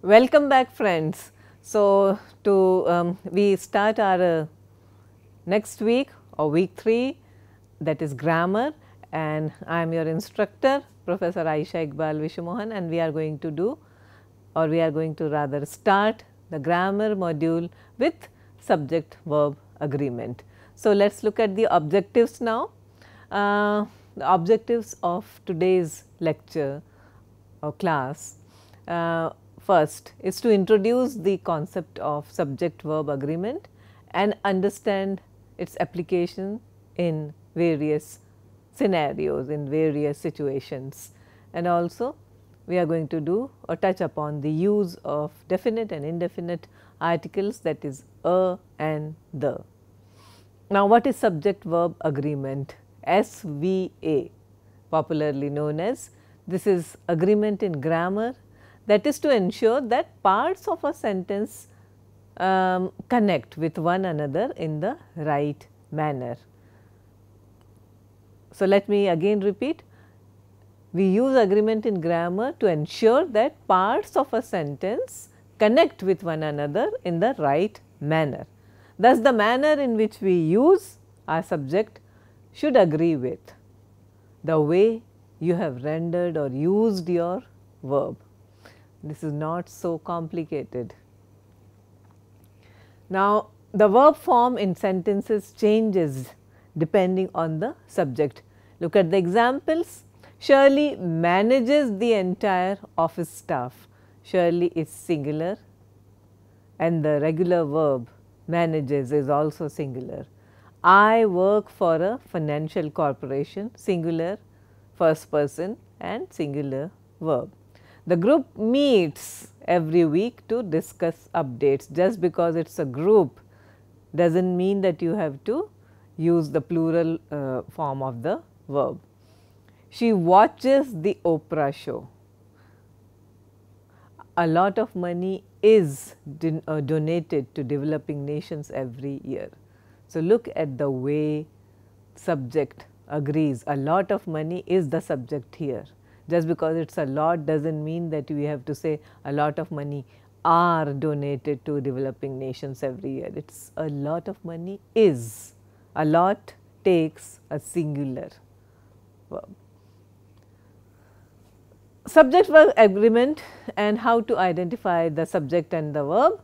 Welcome back, friends. So, we start our next week or week 3, that is grammar, and I am your instructor Professor Aisha Iqbal Vishwamohan, and we are going to do, or we are going to rather start the grammar module with subject verb agreement. So, let us look at the objectives now. The objectives of today's lecture or class, first is to introduce the concept of subject verb agreement and understand its application in various scenarios, in various situations, and also we are going to do or touch upon the use of definite and indefinite articles, that is a and the. Now, what is subject verb agreement? SVA, popularly known as. This is agreement in grammar, that is to ensure that parts of a sentence connect with one another in the right manner. So, let me again repeat, we use agreement in grammar to ensure that parts of a sentence connect with one another in the right manner. Thus, the manner in which we use our subject should agree with the way you have rendered or used your verb. This is not so complicated. Now, the verb form in sentences changes depending on the subject. Look at the examples. Shirley manages the entire office staff. Shirley is singular and the regular verb manages is also singular. I work for a financial corporation, singular, first person and singular verb. The group meets every week to discuss updates. Just because it is a group does not mean that you have to use the plural form of the verb. She watches the Oprah show. A lot of money is donated to developing nations every year. So, look at the way subject agrees. A lot of money is the subject here. Just because it is a lot does not mean that we have to say a lot of money are donated to developing nations every year. It is a lot of money is. A lot takes a singular verb. Subject verb agreement and how to identify the subject and the verb.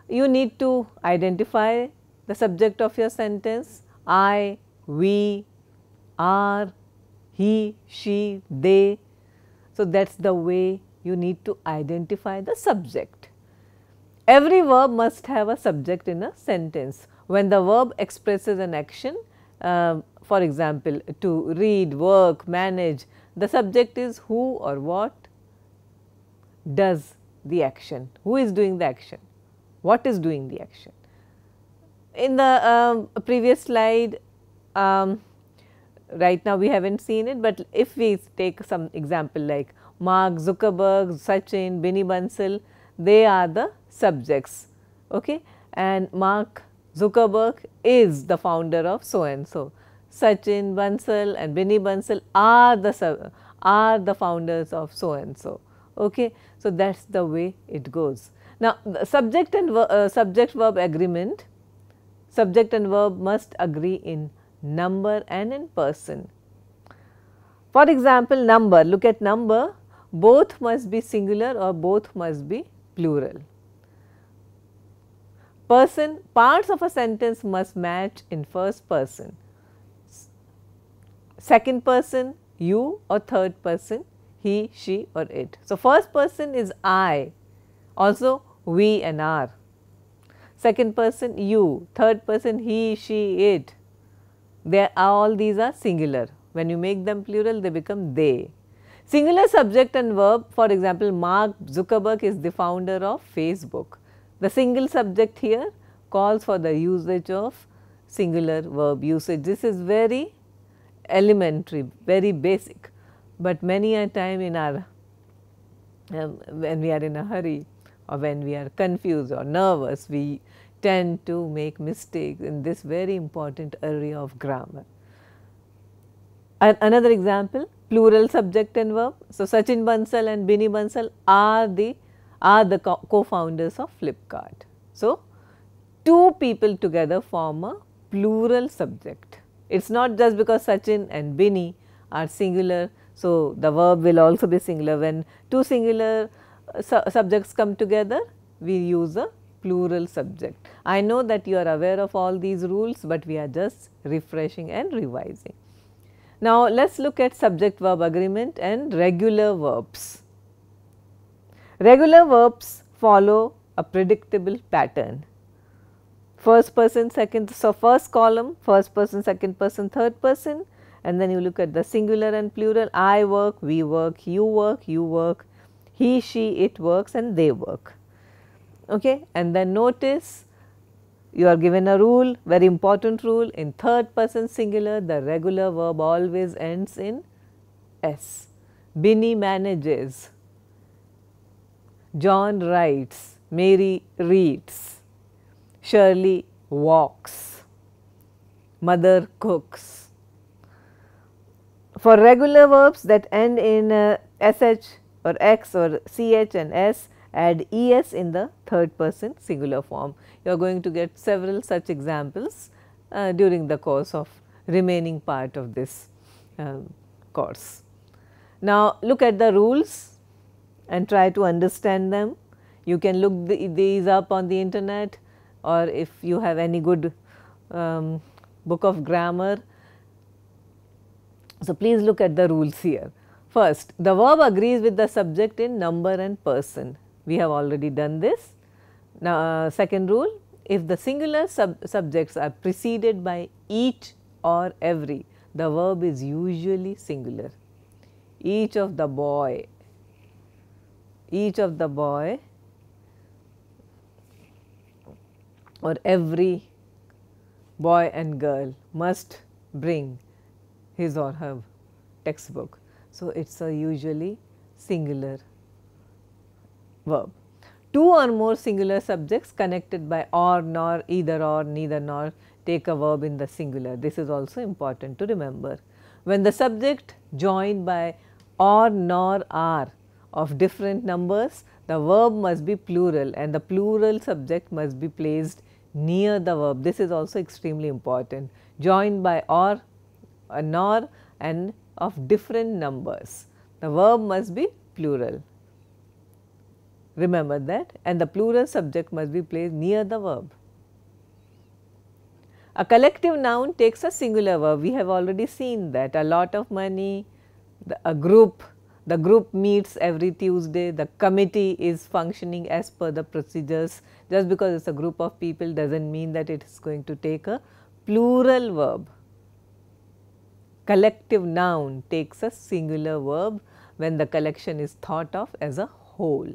You need to identify the subject of your sentence, I, we, are, he, she, they. So, that is the way you need to identify the subject. Every verb must have a subject in a sentence. When the verb expresses an action, for example, to read, work, manage, the subject is who or what does the action, who is doing the action, what is doing the action. In the previous slide, right now we have not seen it, but if we take some example like Mark Zuckerberg, Sachin, Binny Bansal, they are the subjects, okay? And Mark Zuckerberg is the founder of so and so. Sachin Bansal and Binny Bansal are the founders of so and so, okay? So, that is the way it goes. Now, the subject and subject verb agreement, subject and verb must agree in number and in person. For example, number, look at number, both must be singular or both must be plural. Person, parts of a sentence must match in first person, second person you or third person he, she or it. So, first person is I, also we and our, second person you, third person he, she, it. All these are singular. When you make them plural, they become they. Singular subject and verb, for example, Mark Zuckerberg is the founder of Facebook. The single subject here calls for the usage of singular verb usage. This is very elementary, very basic, but many a time in our when we are in a hurry or when we are confused or nervous, we tend to make mistakes in this very important area of grammar. Another example, plural subject and verb. So, Sachin Bansal and Binny Bansal are are the co-founders of Flipkart. So, two people together form a plural subject. It is not just because Sachin and Binny are singular. So, the verb will also be singular. When two singular subjects come together, we use a plural subject. I know that you are aware of all these rules, but we are just refreshing and revising. Now, let us look at subject verb agreement and regular verbs. Regular verbs follow a predictable pattern. First person, second, so first column, first person, second person, third person, and then you look at the singular and plural. I work, we work, you work, you work, he, she, it works, and they work. Okay, and then notice you are given a rule, very important rule. In third person singular, the regular verb always ends in S. Binny manages, John writes, Mary reads, Shirley walks, mother cooks. For regular verbs that end in SH or X or CH and S, add ES in the third person singular form. You are going to get several such examples during the course of remaining part of this course. Now, look at the rules and try to understand them. You can look these up on the internet, or if you have any good book of grammar. So, please look at the rules here. First, the verb agrees with the subject in number and person. We have already done this. Now, second rule, if the singular subjects are preceded by each or every, the verb is usually singular. Each of the boy, or every boy and girl must bring his or her textbook. So, it is a usually singular verb. Two or more singular subjects connected by or, nor, either or, neither nor take a verb in the singular. This is also important to remember. When the subject joined by or, nor, are of different numbers, the verb must be plural and the plural subject must be placed near the verb. This is also extremely important. Joined by or, nor, and of different numbers. The verb must be plural. Remember that, and the plural subject must be placed near the verb. A collective noun takes a singular verb. We have already seen that. A lot of money, the group meets every Tuesday, the committee is functioning as per the procedures. Just because it is a group of people does not mean that it is going to take a plural verb. Collective noun takes a singular verb when the collection is thought of as a whole.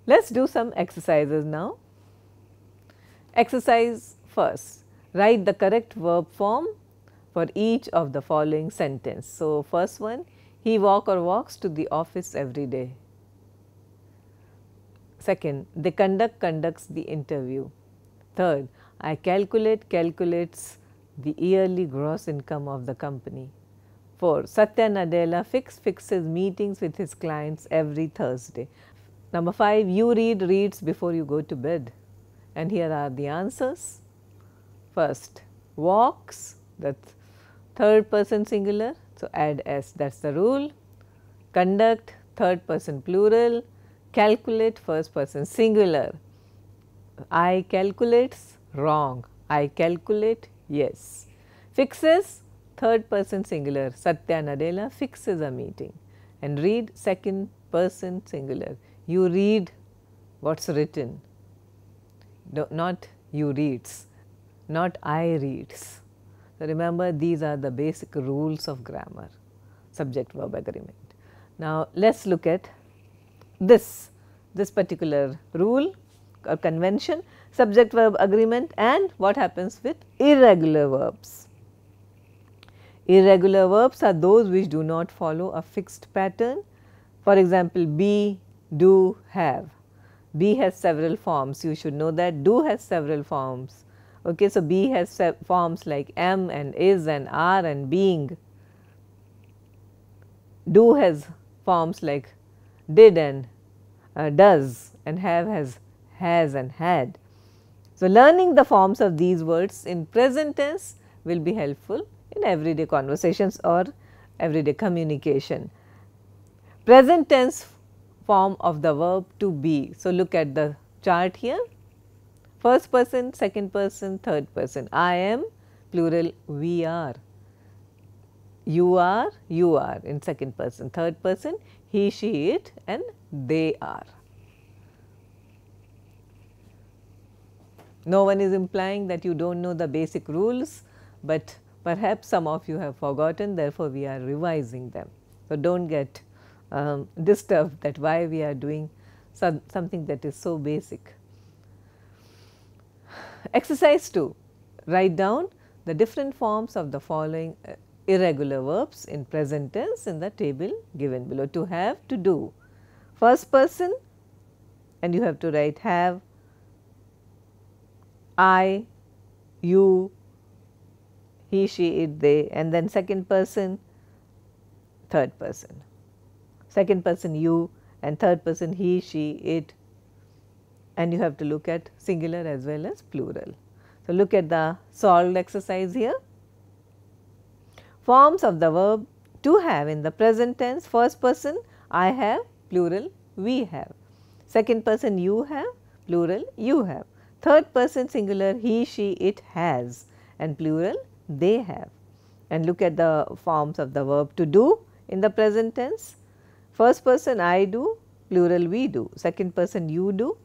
Let us do some exercises now. Exercise first, write the correct verb form for each of the following sentence. So, first one, he walks to the office every day. Second, they conducts the interview. Third, I calculates the yearly gross income of the company. 4. Satya Nadella fixes meetings with his clients every Thursday. Number 5, you reads before you go to bed, and here are the answers. First, walks, that is third person singular, so add S, that is the rule. Conduct, third person plural. Calculate, first person singular. I calculates, wrong. I calculate, yes. Fixes, third person singular. Satya Nadella fixes a meeting. And read, second person singular. You read what is written, not you reads, not I reads. So, remember these are the basic rules of grammar, subject verb agreement. Now, let us look at this particular rule or convention, subject verb agreement, and what happens with irregular verbs. Irregular verbs are those which do not follow a fixed pattern. For example, be, do, have. Be has several forms, you should know that. Do has several forms. Okay, so, be has forms like am and is and are and being. Do has forms like did and does, and have has and had. So, learning the forms of these words in present tense will be helpful in everyday conversations or everyday communication. Present tense form of the verb to be. So, look at the chart here. First person, second person, third person. I am, plural, we are. You are in second person. Third person, he, she, it, and they are. No one is implying that you do not know the basic rules, but perhaps some of you have forgotten, therefore, we are revising them. So, do not get disturbed that why we are doing something that is so basic. Exercise 2, write down the different forms of the following irregular verbs in present tense in the table given below. To have, to do. First person, and you have to write have, I, you, he, she, it, they, and then second person, third person. Second person you, and third person he, she, it, and you have to look at singular as well as plural. So, look at the solved exercise here. Forms of the verb to have in the present tense. First person, I have, plural, we have. Second person, you have, plural, you have. Third person, singular, he, she, it has, and plural, they have. And look at the forms of the verb to do in the present tense. First person, I do, plural, we do. Second person, you do,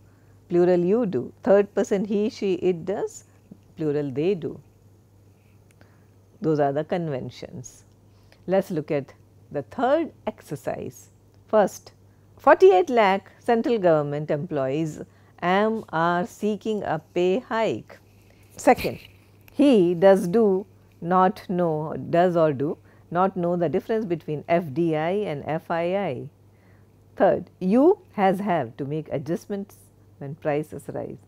plural, you do. Third person, he, she, it does, plural, they do. Those are the conventions. Let us look at the third exercise. First, 48 lakh central government employees are seeking a pay hike. Second, he does not know the difference between FDI and FII. Third, you have to make adjustments when prices rise.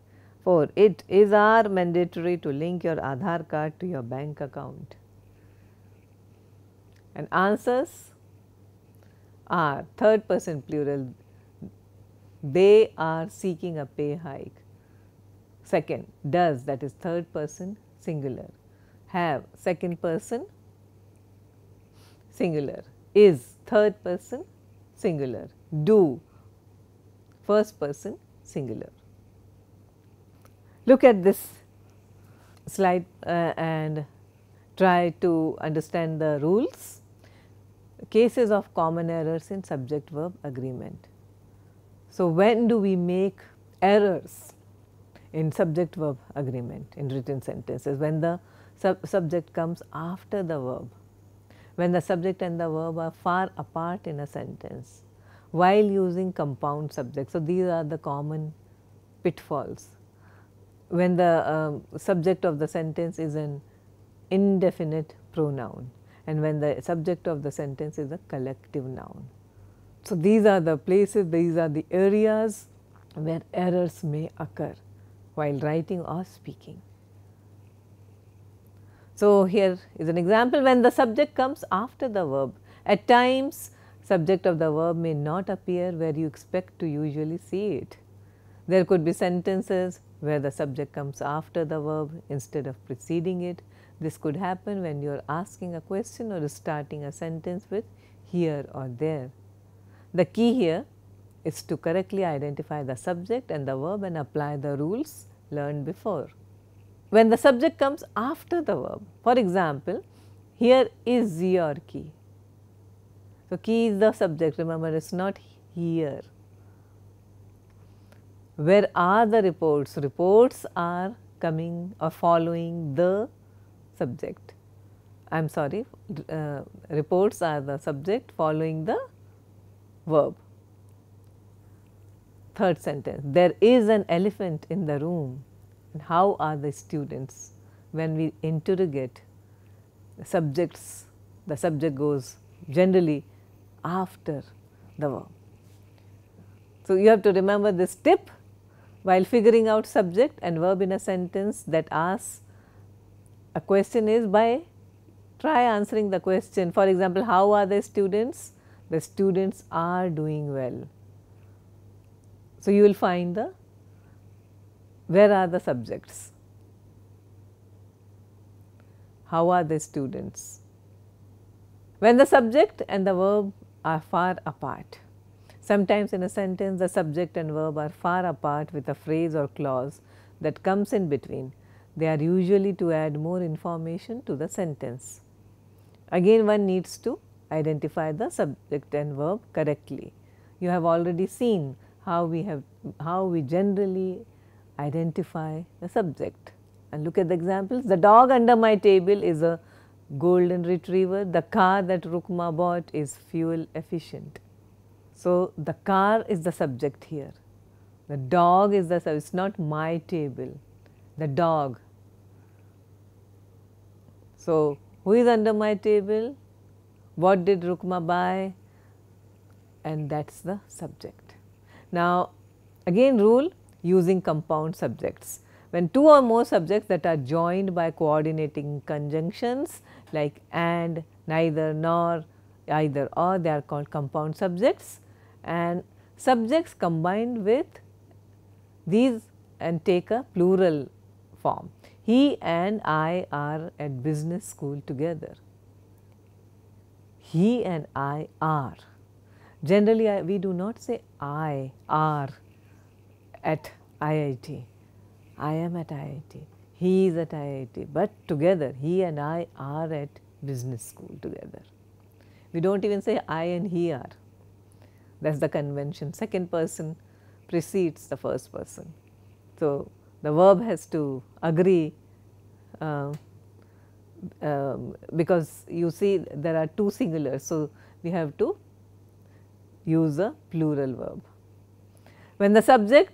Four, it is mandatory to link your Aadhaar card to your bank account. And answers are third person plural, they are seeking a pay hike. Second, does, that is third person singular. Have, second person singular. Is, third person singular. Do, first person singular. Look at this slide and try to understand the rules. Cases of common errors in subject verb agreement. So, when do we make errors in subject verb agreement in written sentences? When the subject comes after the verb, when the subject and the verb are far apart in a sentence, while using compound subjects. So, these are the common pitfalls. When the subject of the sentence is an indefinite pronoun, and when the subject of the sentence is a collective noun. So, these are the places, these are the areas where errors may occur while writing or speaking. So, here is an example. When the subject comes after the verb, at times subject of the verb may not appear where you expect to usually see it. There could be sentences where the subject comes after the verb instead of preceding it. This could happen when you are asking a question or starting a sentence with here or there. The key here is to correctly identify the subject and the verb and apply the rules learned before. When the subject comes after the verb, for example, here is your key. So, key is the subject, remember it is not here. Where are the reports? Reports are coming or following the subject. I am sorry, reports are the subject following the verb. Third sentence, there is an elephant in the room. And how are the students? When we interrogate subjects, the subject goes generally after the verb. So, you have to remember this tip while figuring out subject and verb in a sentence that asks a question is by try answering the question. For example, how are the students? The students are doing well. So, you will find the where are the subjects, how are the students. When the subject and the verb are far apart, sometimes in a sentence the subject and verb are far apart with a phrase or clause that comes in between. They are usually to add more information to the sentence. Again, one needs to identify the subject and verb correctly. You have already seen how we generally identify the subject. And look at the examples. The dog under my table is a golden retriever. The car that Rukma bought is fuel efficient. So, the car is the subject here. The dog is the subject. It is not my table. The dog. So, who is under my table? What did Rukma buy? And that is the subject. Now, again rule using compound subjects. When two or more subjects that are joined by coordinating conjunctions like and, neither, nor, either or, they are called compound subjects, and subjects combined with these and take a plural form. He and I are at business school together. He and I are. Generally, we do not say I are at IIT. I am at IIT. He is at IIT. But together, he and I are at business school together. We do not even say I and he are. That is the convention. Second person precedes the first person. So, the verb has to agree because you see there are two singulars. So, we have to use a plural verb. When the subject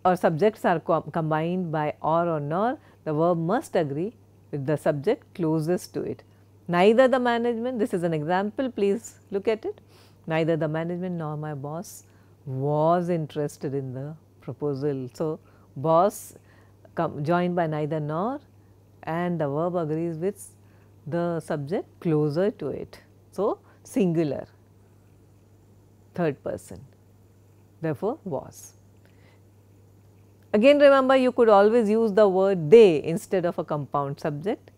or subjects are combined by or nor, the verb must agree with the subject closest to it. Neither the management, this is an example, please look at it. Neither the management nor my boss was interested in the proposal. So, boss joined by neither nor and the verb agrees with the subject closer to it. So, singular, third person, therefore, was. Again remember, you could always use the word they instead of a compound subject.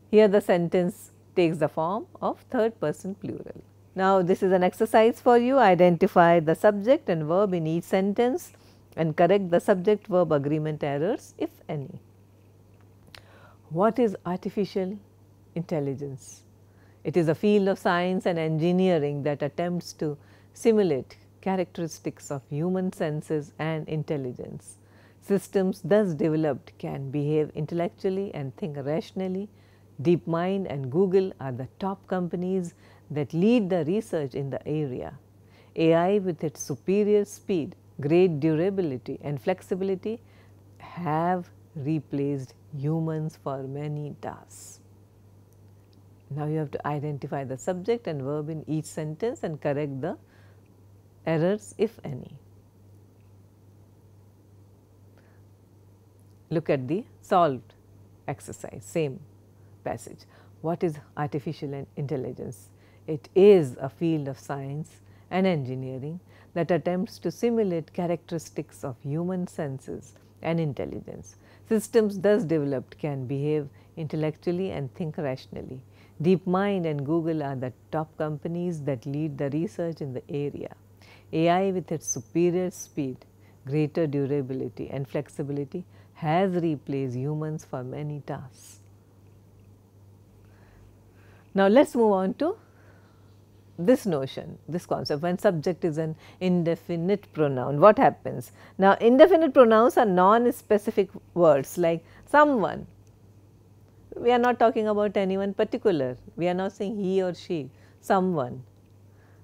Here the sentence takes the form of third person plural. Now, this is an exercise for you. Identify the subject and verb in each sentence and correct the subject verb agreement errors if any. What is artificial intelligence? It is a field of science and engineering that attempts to simulate characteristics of human senses and intelligence. Systems thus developed can behave intellectually and think rationally. DeepMind and Google are the top companies that lead the research in the area. AI with its superior speed, great durability and flexibility have replaced humans for many tasks. Now, you have to identify the subject and verb in each sentence and correct the errors if any. Look at the solved exercise, same passage. What is artificial intelligence? It is a field of science and engineering that attempts to simulate characteristics of human senses and intelligence. Systems thus developed can behave intellectually and think rationally. DeepMind and Google are the top companies that lead the research in the area. AI with its superior speed, greater durability and flexibility has replaced humans for many tasks. Now, let us move on to this notion, this concept. When subject is an indefinite pronoun, what happens? Now, indefinite pronouns are non-specific words like someone. We are not talking about anyone particular. We are not saying he or she, someone,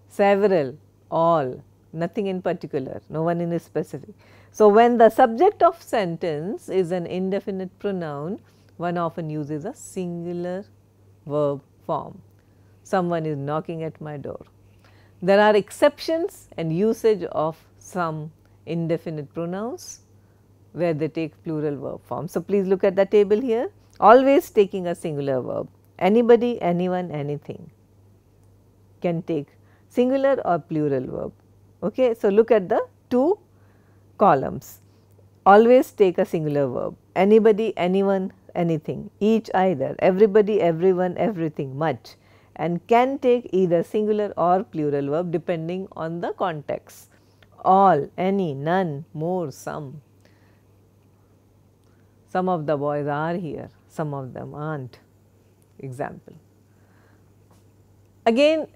several, all, nothing in particular, no one in specific. So, when the subject of sentence is an indefinite pronoun, one often uses a singular verb form. Someone is knocking at my door. There are exceptions and usage of some indefinite pronouns where they take plural verb form. So, please look at the table here, always taking a singular verb. Anybody, anyone, anything can take singular or plural verb. Okay. So, look at the two columns. Always take a singular verb. Anybody, anyone, anything, each, either, everybody, everyone, everything, much, and can take either singular or plural verb depending on the context. All, any, none, more, some. Some of the boys are here, some of them aren't. Example. Again,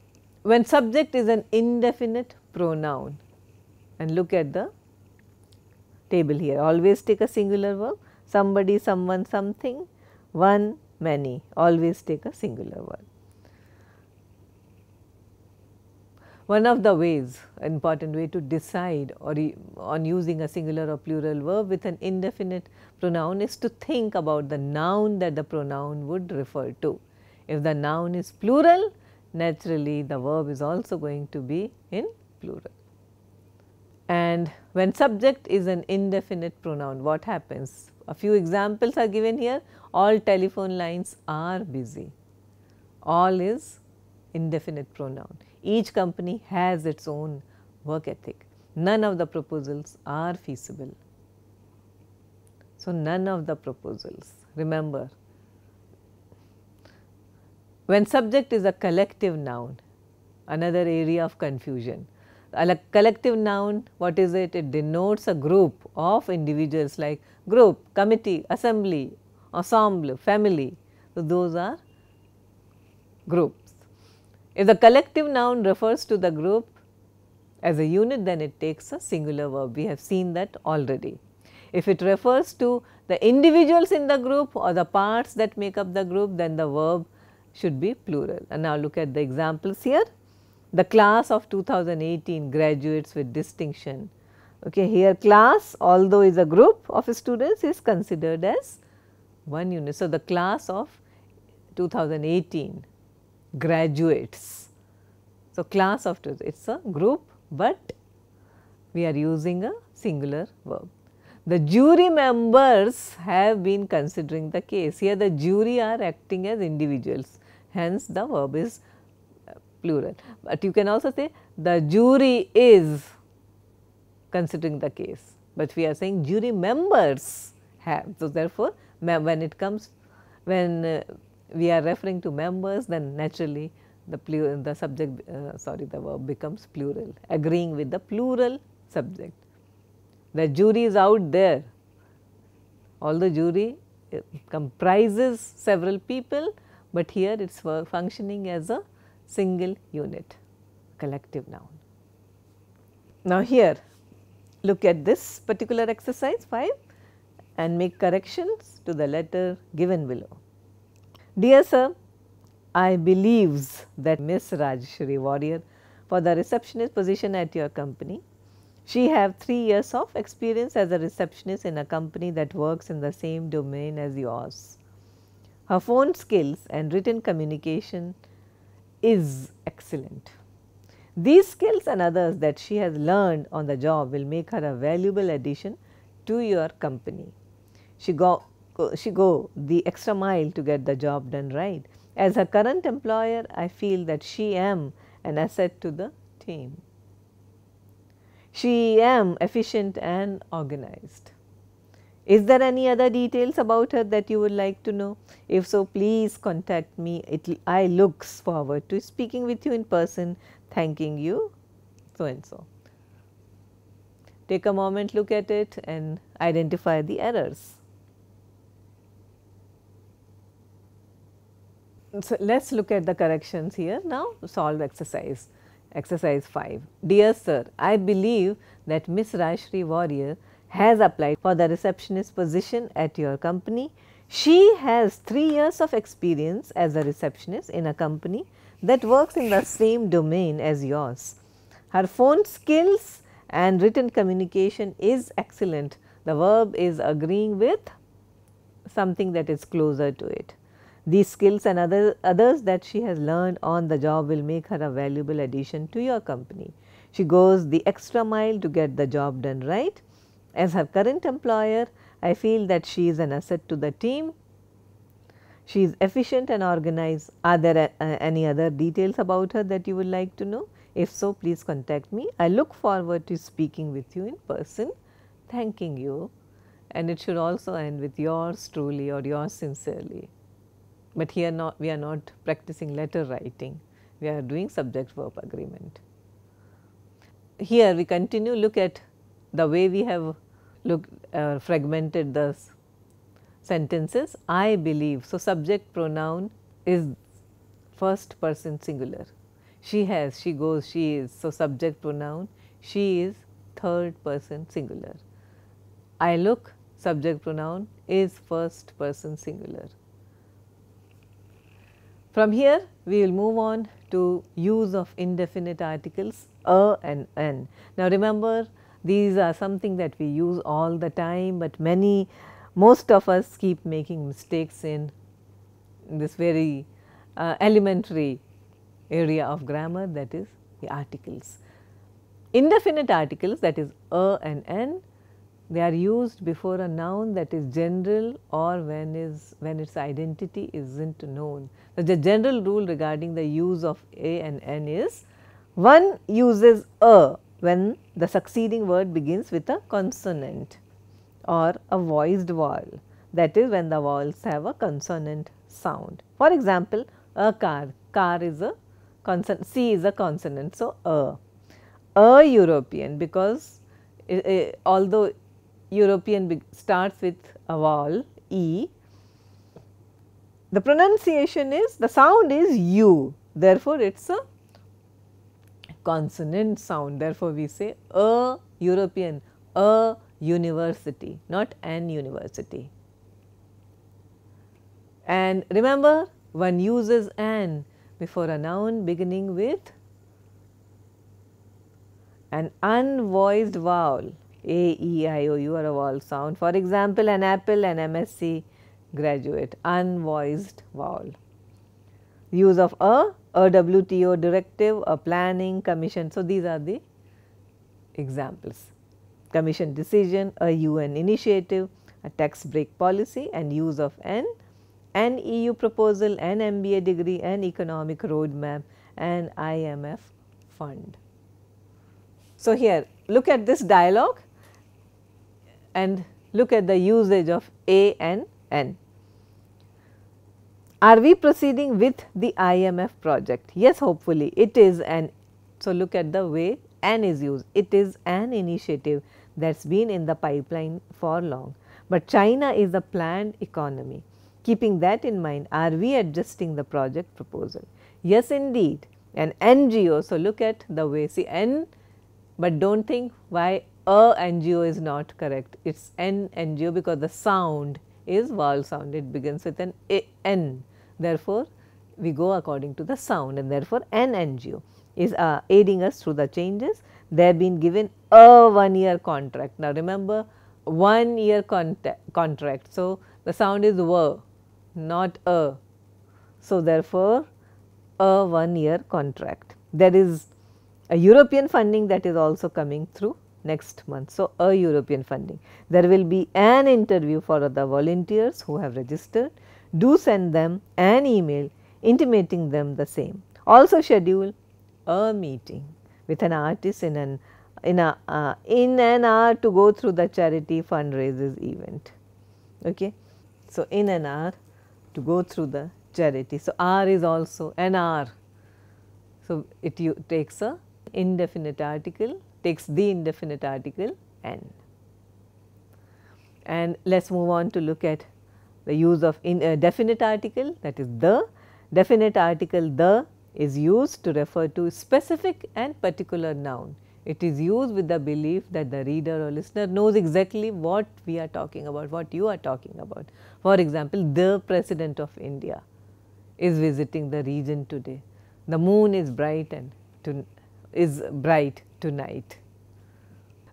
when subject is an indefinite pronoun, and look at the table here, always take a singular verb, somebody, someone, something, one, many, always take a singular verb. One of the ways, important way to decide or on using a singular or plural verb with an indefinite pronoun is to think about the noun that the pronoun would refer to. If the noun is plural, naturally the verb is also going to be in plural. And when subject is an indefinite pronoun, what happens? A few examples are given here. All telephone lines are busy. All is indefinite pronoun. Each company has its own work ethic. None of the proposals are feasible. So, none of the proposals. Remember, when subject is a collective noun, another area of confusion. A collective noun, what is it? It denotes a group of individuals like group, committee, assembly, ensemble, family. So, those are groups. If the collective noun refers to the group as a unit, then it takes a singular verb. We have seen that already. If it refers to the individuals in the group or the parts that make up the group, then the verb should be plural. And now look at the examples here. The class of 2018 graduates with distinction. Okay, here class, although is a group of students, is considered as one unit. So, the class of 2018 graduates. So, class of it is a group, but we are using a singular verb. The jury members have been considering the case. Here the jury are acting as individuals, hence the verb is plural. But you can also say the jury is considering the case, but we are saying jury members have. So, therefore, when it comes, when we are referring to members, then naturally the subject, the verb becomes plural, agreeing with the plural subject. The jury is out there. Although jury comprises several people, but here it is functioning as a single unit, collective noun. Now, here look at this particular exercise 5 and make corrections to the letter given below. Dear sir, I believes that Miss Rajshri Warrior for the receptionist position at your company. She have 3 years of experience as a receptionist in a company that works in the same domain as yours. Her phone skills and written communication is excellent. These skills and others that she has learned on the job will make her a valuable addition to your company. She go the extra mile to get the job done right. As her current employer, I feel that she am an asset to the team. She am efficient and organized. Is there any other details about her that you would like to know? If so, please contact me. I looks forward to speaking with you in person. Thanking you, so and so. Take a moment, look at it and identify the errors. So, let us look at the corrections here now. Solve exercise. Exercise 5. Dear sir, I believe that Miss Rajshri Warrior has applied for the receptionist position at your company. She has 3 years of experience as a receptionist in a company that works in the same domain as yours. Her phone skills and written communication is excellent. The verb is agreeing with something that is closer to it. These skills and others that she has learned on the job will make her a valuable addition to your company. She goes the extra mile to get the job done right. As her current employer, I feel that she is an asset to the team. She is efficient and organized. Are there any other details about her that you would like to know? If so, please contact me. I look forward to speaking with you in person. thanking you, and it should also end with yours truly or yours sincerely. But here we are not practicing letter writing, we are doing subject verb agreement. Here we continue, look at the way we have fragmented the sentences. I believe. So, subject pronoun is first person singular. She has, she goes, she is. So, subject pronoun she is third person singular. I look, subject pronoun is first person singular. From here we will move on to use of indefinite articles a and an. Now, remember these are something that we use all the time, but most of us keep making mistakes in this very elementary area of grammar, that is the articles. Indefinite articles, that is a and an, they are used before a noun that is general or when its identity isn't known. So, the general rule regarding the use of a and an is one uses a when the succeeding word begins with a consonant or a voiced vowel, that is when the vowels have a consonant sound. For example, a car, car is a consonant, C is a consonant. So, a European, because although European starts with a vowel E, the pronunciation is, the sound is U, therefore, it is a consonant sound. Therefore, we say a European, a university, not an university. And remember, one uses an before a noun beginning with an unvoiced vowel, A, E, I, O, U are a vowel sound. For example, an apple, an MSc graduate, unvoiced vowel. Use of a WTO directive, a planning, commission. So, these are the examples. Commission decision, a UN initiative, a tax break policy, and use of an EU proposal, an MBA degree, an economic roadmap, an IMF fund. So, here look at this dialogue and look at the usage of a and an. Are we proceeding with the IMF project? Yes, hopefully it is an. So, look at the way an is used. It is an initiative that has been in the pipeline for long, but China is a planned economy. Keeping that in mind, are we adjusting the project proposal? Yes, indeed, an NGO. So, look at the way, see N, but do not think why a NGO is not correct. It is an NGO because the sound is vowel sound, it begins with an N. Therefore, we go according to the sound, and therefore, an NGO is aiding us through the changes. They have been given a 1-year contract. Now, remember 1-year contract. So, the sound is w, not a. So, therefore, a 1-year contract. There is a European funding that is also coming through next month. So, a European funding. There will be an interview for the volunteers who have registered. Do send them an email intimating them the same. Also schedule a meeting with an artist in an hour to go through the charity fundraisers event. Okay. So, in an hour to go through the charity. So, hour is also an hour. So, it takes a indefinite article, takes the indefinite article an. And let us move on to look at the use of definite article, that is the. Definite article the is used to refer to specific and particular noun. It is used with the belief that the reader or listener knows exactly what we are talking about, what you are talking about. For example, the President of India is visiting the region today. The moon is bright tonight.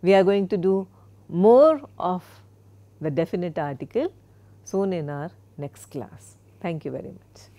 We are going to do more of the definite article soon in our next class. Thank you very much.